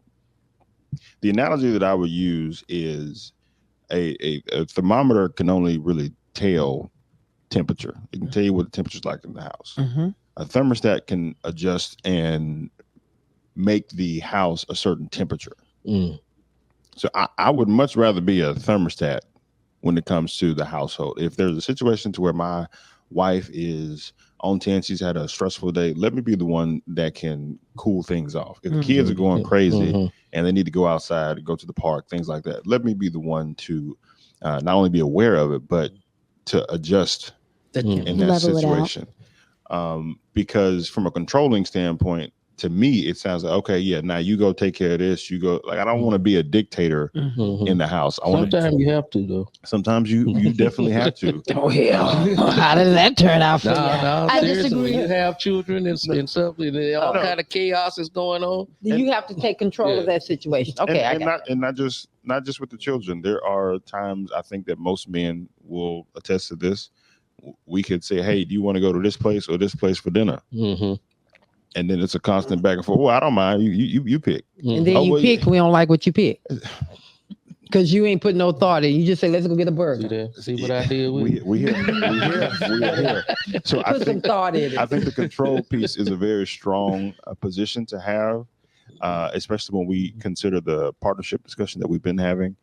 analogy that I would use is a thermometer can only really tell temperature. It can tell you what the temperature's like in the house. A thermostat can adjust and make the house a certain temperature. So I would much rather be a thermostat when it comes to the household. If there's a situation to where my wife is on 10, she's had a stressful day. Let me be the one that can cool things off. If the kids are going crazy and they need to go outside, go to the park, things like that, let me be the one to not only be aware of it, but to adjust in that situation. Because from a controlling standpoint, to me, it sounds like, okay, yeah, now you go take care of this. You go, like, I don't want to be a dictator in the house. Sometimes you have to, though. Sometimes you definitely have to. Oh, hell. How did that turn out for you? I disagree. You have children and something, and all kind of chaos is going on. You have to take control of that situation. Okay, and not just with the children. There are times, I think, that most men will attest to this. We could say, hey, do you want to go to this place or this place for dinner? And then it's a constant back and forth. Well, I don't mind. You pick. And then you pick. We don't like what you pick. Because you ain't putting no thought in. You just say, let's go get a burger. See what I did with we here. So Put some thought in it. I think the control piece is a very strong position to have, especially when we consider the partnership discussion that we've been having.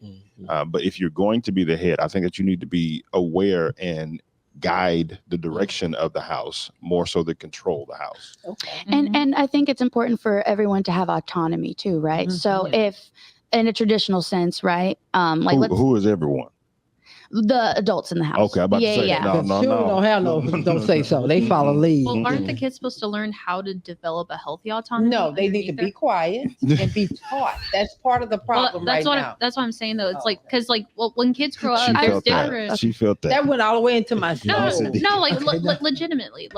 But if you're going to be the head, I think that you need to be aware and guide the direction of the house more so than control the house. And I think it's important for everyone to have autonomy too, right? So if in a traditional sense, right? Who is everyone? The adults in the house. Okay, I'm about to say No. Don't say so. They follow lead. Well, aren't the kids supposed to learn how to develop a healthy autonomy? No, they need to be quiet and be taught. That's part of the problem now. That's what I'm saying, though. It's when kids grow up, She there's felt that. different. She felt that. That went all the way into my soul. No, legitimately,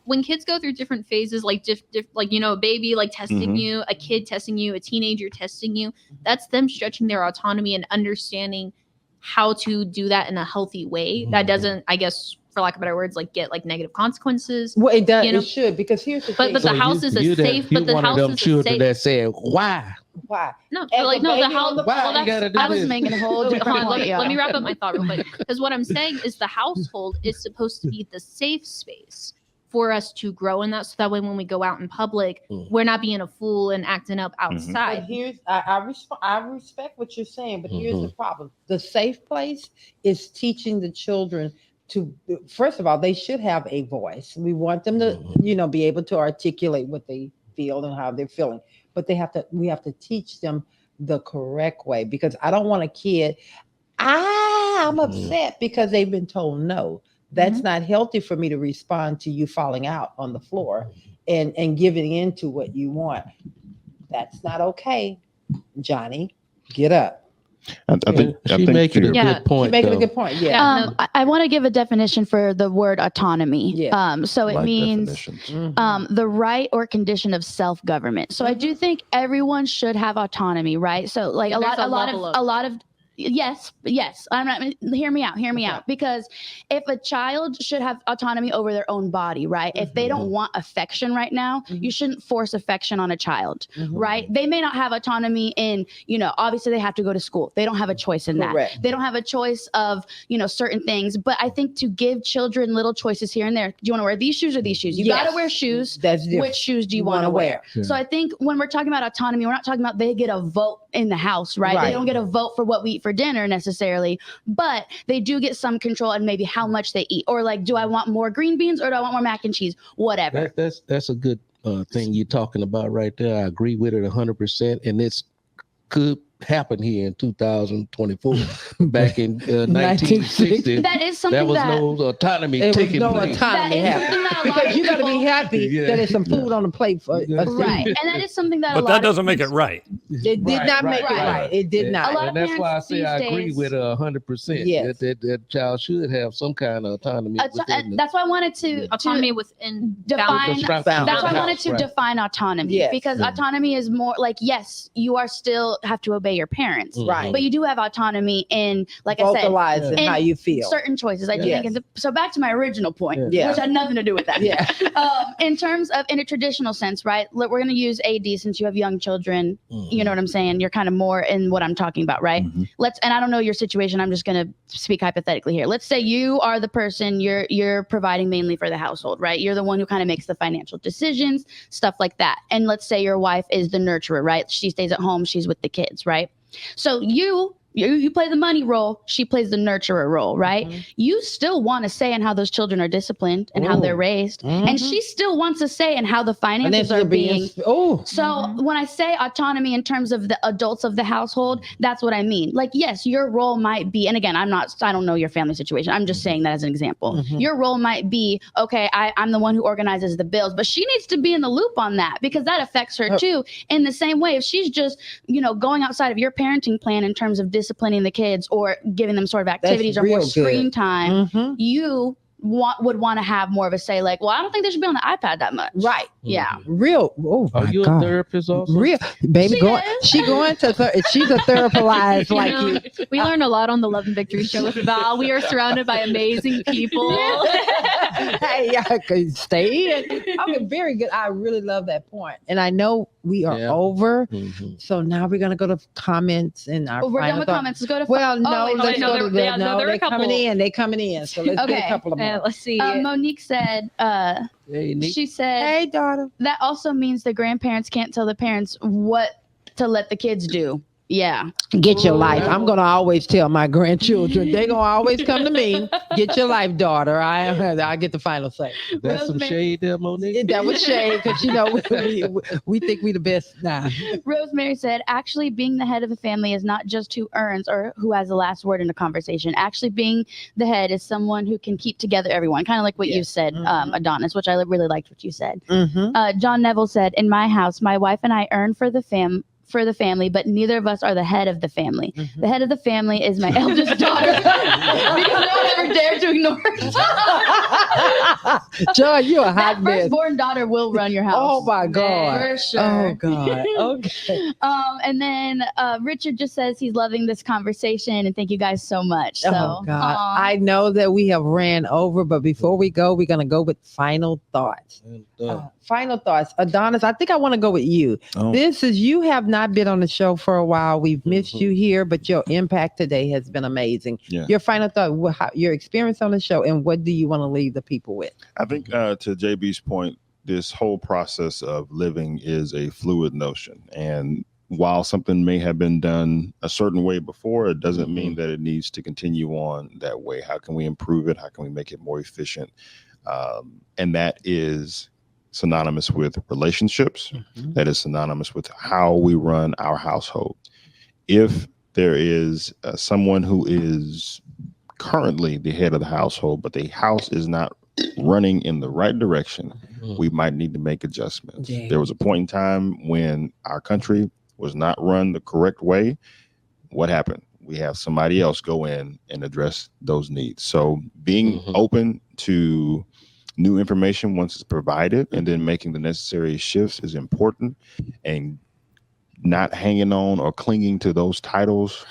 when kids go through different phases, a baby testing you, a kid testing you, a teenager testing you, that's them stretching their autonomy and understanding how to do that in a healthy way that doesn't, I guess, for lack of better words, get negative consequences. Well, it does. It should, because here's the thing. But the house is a safe. But the house is a children safe. that said, "Why? Why? No, the house. Why you gotta do I was this? making a whole different point. Let me wrap up my thought real quick. Because what I'm saying is the household is supposed to be the safe space for us to grow in that, so that way when we go out in public, we're not being a fool and acting up outside. But here's I respect what you're saying, but here's the problem. The safe place is teaching the children to, first of all, they should have a voice. We want them to, be able to articulate what they feel and how they're feeling. But we have to teach them the correct way, because I don't want a kid, I'm upset because they've been told no. That's not healthy for me to respond to you falling out on the floor and giving in to what you want. That's not okay, Johnny. Get up. I think making a good point. She's making a good point. Yeah. I want to give a definition for the word autonomy. Yeah. So it means the right or condition of self-government. So I do think everyone should have autonomy, right? So a lot of Yes. I'm not. Hear me out. Because if a child should have autonomy over their own body, right? If they don't want affection right now, you shouldn't force affection on a child, right? They may not have autonomy in, obviously they have to go to school. They don't have a choice in that. They don't have a choice of, certain things. But I think to give children little choices here and there. Do you want to wear these shoes or these shoes? You got to wear shoes. That's different. Which shoes do you want to wear? Yeah. So I think when we're talking about autonomy, we're not talking about they get a vote in the house, right? They don't get a vote for what we eat for dinner necessarily, but they do get some control and maybe how much they eat, or do I want more green beans or do I want more mac and cheese? Whatever. That's a good thing you're talking about right there. I agree with it 100%, and it's could happen here in 2024. Back in 1960, that is something there was no autonomy taking place. Because you got to be happy that there's some food on the plate for right, and that is something that. But that doesn't make it right. It did not make it right. It did not. And that's why I say I agree with 100%. Yes. That child should have some kind of autonomy. That's why I wanted to autonomy within define. That's why I wanted to define autonomy, because autonomy is more yes, you are still have to obey your parents, right? But you do have autonomy in, like vocalizing I said, how you feel, certain choices. I do think. So back to my original point, which had nothing to do with that. In terms of in a traditional sense, right? We're going to use AD since you have young children. You know what I'm saying? You're kind of more in what I'm talking about, right? And I don't know your situation. I'm just going to speak hypothetically here. Let's say you are the person you're providing mainly for the household, right? You're the one who kind of makes the financial decisions, stuff like that. And let's say your wife is the nurturer, right? She stays at home. She's with the kids, right? So you you play the money role, she plays the nurturer role, right? You still want to say in how those children are disciplined and how they're raised, and she still wants to say in how the finances are being. So when I say autonomy in terms of the adults of the household, that's what I mean. Like, yes, your role might be, and again, I don't know your family situation. I'm just saying that as an example. Your role might be, okay, I'm the one who organizes the bills, but she needs to be in the loop on that because that affects her too. In the same way, if she's just, going outside of your parenting plan in terms of disciplining the kids or giving them sort of activities or more screen time, you would want to have more of a say, like, well, I don't think they should be on the iPad that much. Right. Yeah. Real. Oh, Are you a therapist also? Real. Baby, she's a therapized like you. We learn a lot on the Love and Victory show with Val. We are surrounded by amazing people. Hey, y'all can stay in. Okay, very good. I really love that point. And I know we are over. So now we're going to go to comments and our we're done with comments. Let's go to let's go to the they're coming in. They're coming in. So let's get a couple of more. Let's see. Monique said, she said, hey, daughter. That also means the grandparents can't tell the parents what to let the kids do. Yeah. Get your life. I'm going to always tell my grandchildren. They're going to always come to me. Get your life, daughter. I get the final say. That's some shade there, Monique. That was shade because, we think we the best now. Rosemary said, actually being the head of the family is not just who earns or who has the last word in a conversation. Actually being the head is someone who can keep together everyone. Kind of like what you said, Adonis, which I really liked what you said. John Neville said, in my house, my wife and I earn for the family, but neither of us are the head of the family. The head of the family is my eldest daughter because no one ever dared to ignore her. John, you're a hot mess. Firstborn daughter will run your house. Oh my God. For sure. Oh God. Okay. And then Richard just says he's loving this conversation and thank you guys so much. So, oh God. I know that we have ran over, but before we go, we're going to go with final thoughts. Final thoughts. Adonis, I think I want to go with you. You have not been on the show for a while. We've missed you here, but your impact today has been amazing. Your final thought, your experience on the show, and what do you want to leave the people with? I think to JB's point, this whole process of living is a fluid notion. And while something may have been done a certain way before, it doesn't mean that it needs to continue on that way. How can we improve it? How can we make it more efficient? And that is synonymous with relationships. That is synonymous with how we run our household. If there is someone who is currently the head of the household, but the house is not running in the right direction, we might need to make adjustments. There was a point in time when our country was not run the correct way. What happened? We have somebody else go in and address those needs. So being open to new information once it's provided and then making the necessary shifts is important, and not hanging on or clinging to those titles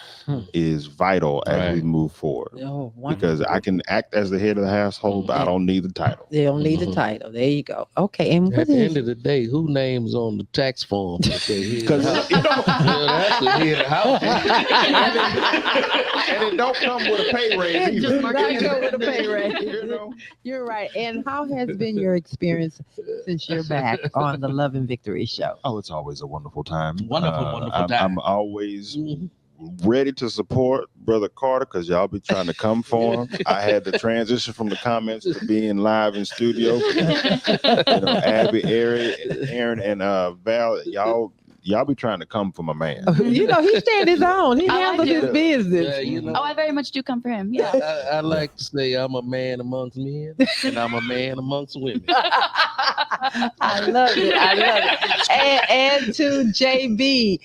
is vital as we move forward. Because I can act as the head of the household, but I don't need the title. They don't need the title. There you go. Okay. And at the end of the day, who names on the tax form? Because that's the head of the house. And it don't come with a pay raise either. Just not come with a pay raise. You're right. And how has been your experience since you're back on the Love and Victory show? Oh, it's always a wonderful time. Wonderful time. I'm always ready to support Brother Carter because y'all be trying to come for him. I had to transition from the comments to being live in studio. Abby, Aaron, and Val, y'all be trying to come for my man. He stand his own. He handles his business. I very much do come for him. Yeah. I like to say I'm a man amongst men and I'm a man amongst women. I love it. And to JB,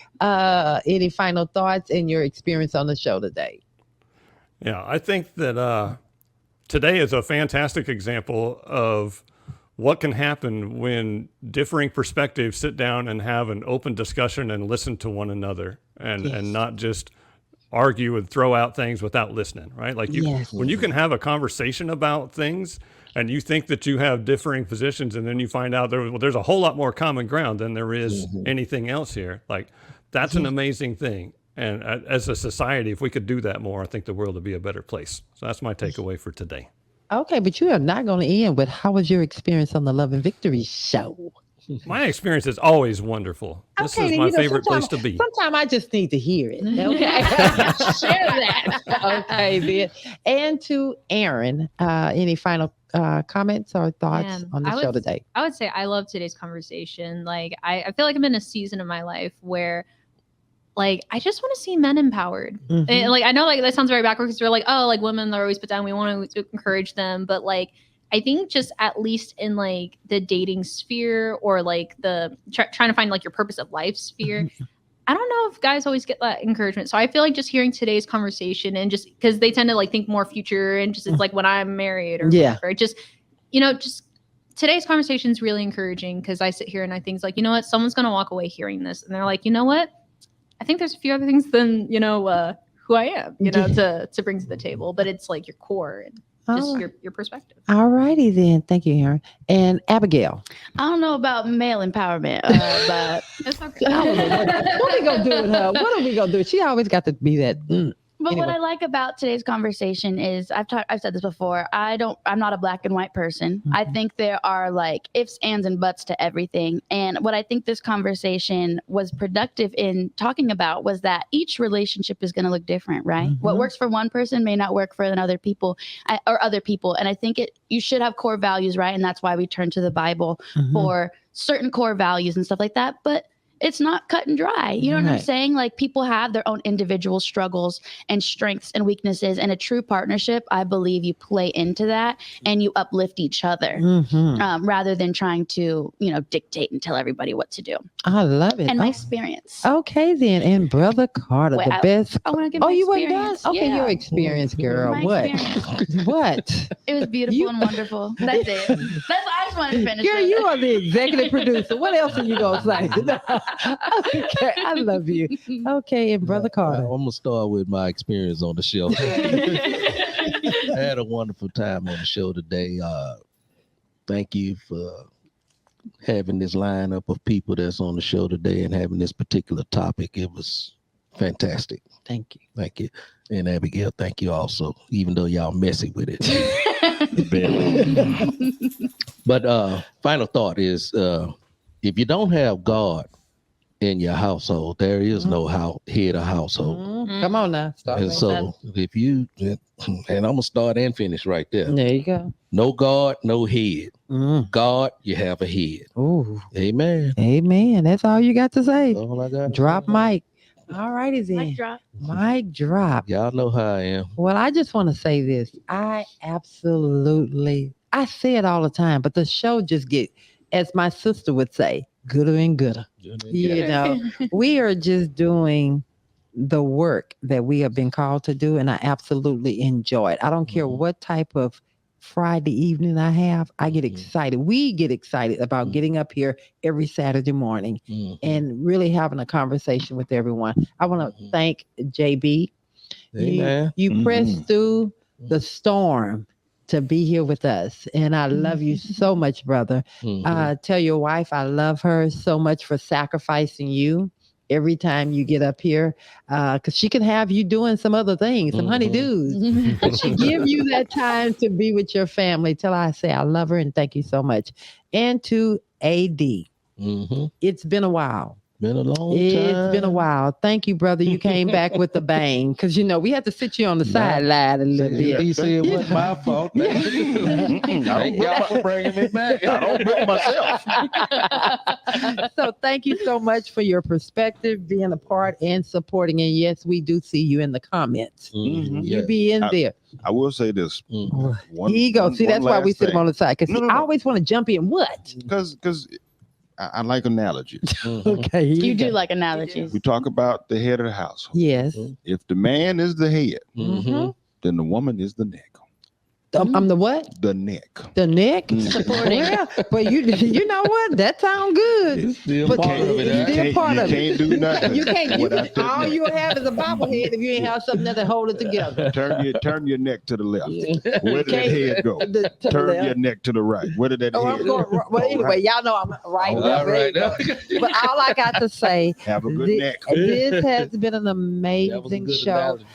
any final thoughts and your experience on the show today? Yeah, I think that today is a fantastic example of what can happen when differing perspectives sit down and have an open discussion and listen to one another and not just argue and throw out things without listening, right? Like when you can have a conversation about things and you think that you have differing positions and then you find out there's a whole lot more common ground than there is anything else here. Like that's an amazing thing. And as a society, if we could do that more, I think the world would be a better place. So that's my takeaway for today. Okay, but you are not going to end with how was your experience on the Love and Victory show? My experience is always wonderful. This Okay, is then, my you know, favorite place sometime- to be. Sometimes I just need to hear it. Okay. Share that. Okay, then. And to Aaron, any final comments or thoughts Man, on the show today? I would say I love today's conversation. Like I feel like I'm in a season of my life where like I just want to see men empowered. Mhm. And like I know like that sounds very backwards because we're like, oh, like women are always put down. We want to encourage them. But like I think just at least in like the dating sphere or like the trying to find like your purpose of life sphere. I don't know if guys always get that encouragement. So I feel like just hearing today's conversation and just because they tend to like think more future and just it's like when I'm married or whatever. It just, just today's conversation is really encouraging because I sit here and I think like, you know what, someone's going to walk away hearing this and they're like, you know what, I think there's a few other things than, who I am, to bring to the table, but it's like your core and just your perspective. All righty then. Thank you, Aaron. And Abigail. I don't know about male empowerment, but That's okay. I don't know. What are we going to do with her? What are we going to do? She always got to be that. But Anyway. what I like about today's conversation is I've said this before. I'm not a black and white person. I think there are like ifs, ands, and buts to everything. And what I think this conversation was productive in talking about was that each relationship is going to look different, right? What works for one person may not work for other people. And I think you should have core values, right? And that's why we turn to the Bible for certain core values and stuff like that. But it's not cut and dry. You know what I'm saying? Like people have their own individual struggles and strengths and weaknesses. And a true partnership, I believe you play into that and you uplift each other rather than trying to, dictate and tell everybody what to do. I love it. And my experience. Okay, then. And Brother Carter, Wait, the best. I want to give my you weren't experience. done? Okay, Yeah. your experience, girl. My What? experience. What? It was beautiful and wonderful. That's it. I just wanted to finish Girl, it. you are the executive producer. What else are you going to say? Okay, I love you. Okay, and Brother Carter. I'm going to start with my experience on the show. I had a wonderful time on the show today. Thank you for having this lineup of people that's on the show today and having this particular topic. It was fantastic. Thank you. Thank you. And Abigail, thank you also, even though y'all messy with it. But final thought is if you don't have God in your household, there is no head of household. Come on now. Start And so if you, and I'm going to start and finish right there. there you go. No God, no head. God, you have a head. Ooh. Amen. Amen. That's all you got to say. All I got. Drop mic. All righty then. Mic drop. Mic drop. Y'all know how I am. Well, I just want to say this. I say it all the time, but the show just get, as my sister would say, gooder and gooder. We are just doing the work that we have been called to do, and I absolutely enjoy it. I don't care what type of Friday evening I have. I get excited. We get excited about getting up here every Saturday morning and really having a conversation with everyone. I want to thank JB. You pressed through the storm to be here with us. And I love you so much, brother. Tell your wife I love her so much for sacrificing you every time you get up here. Because she can have you doing some other things, some honeydews. But she give you that time to be with your family. Till I say I love her and thank you so much. And to AD. It's been a while. Been a long time. It's been a while. Thank you, brother. You came back with the bang. Because, we had to sit you on the sideline a little bit. He said it wasn't my fault. Thank y'all for bringing me back. I don't book myself. So thank you so much for your perspective, being a part and supporting. And yes, we do see you in the comments. You be in there. I will say this. Here you go. See, that's why we sit him on the side. Because I always want to jump in. What? Because I like analogies. Okay. You do like analogies. We talk about the head of the household. Yes. If the man is the head, then the woman is the neck. I'm the what? The neck. The neck? Supporting. Well, but you know what? That sounds good. It's still But part of it. it's huh? still part You of it. can't do nothing. You can't. without that All neck. you have is a bobblehead if you ain't have something that hold it together. Turn your neck to the left. Where did that head go? To the Turn left. your neck to the right. Where did that Oh, head I'm go? going. Well, anyway, y'all know I'm right. All right. But all I got to say, Have a good neck. this has been an That was a amazing good show. analogy.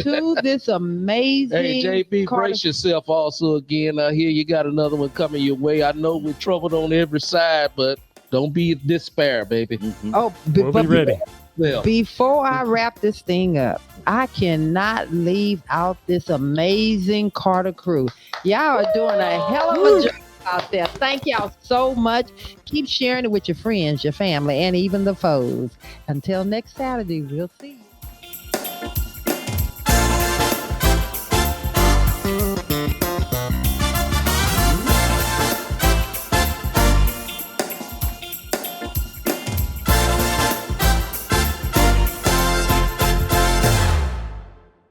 To this amazing. Hey, JB, Carter- brace yourself also again. I hear you got another one coming your way. I know we're troubled on every side, but Don't be in despair, baby. Oh, We'll be ready. Well, before I wrap this thing up, I cannot leave out this amazing Carter crew. Y'all are doing a hell of a job out there. Thank y'all so much. Keep sharing it with your friends, your family, and even the foes. Until next Saturday, we'll see you.